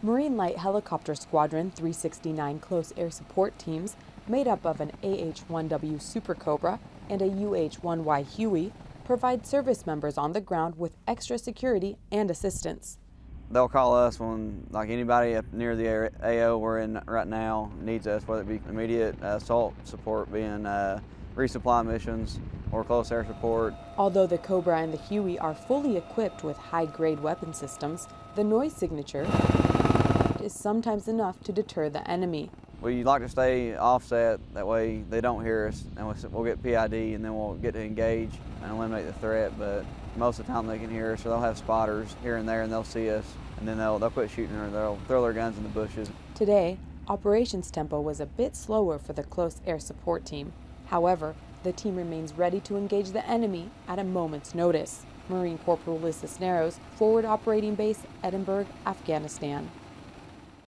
Marine Light Helicopter Squadron 369 Close Air Support Teams, made up of an AH-1W Super Cobra and a UH-1Y Huey, provide service members on the ground with extra security and assistance. They'll call us when, like, anybody up near the AO we're in right now needs us, whether it be immediate assault support, being resupply missions or close air support. Although the Cobra and the Huey are fully equipped with high-grade weapon systems, the noise signature is sometimes enough to deter the enemy. We like to stay offset, that way they don't hear us, and we'll get PID and then we'll get to engage and eliminate the threat, but most of the time they can hear us, or they'll have spotters here and there and they'll see us, and then they'll quit shooting or they'll throw their guns in the bushes. Today, operations tempo was a bit slower for the Close Air Support Team. However, the team remains ready to engage the enemy at a moment's notice. Marine Corporal Lisa Cisneros, Forward Operating Base, Edinburgh, Afghanistan.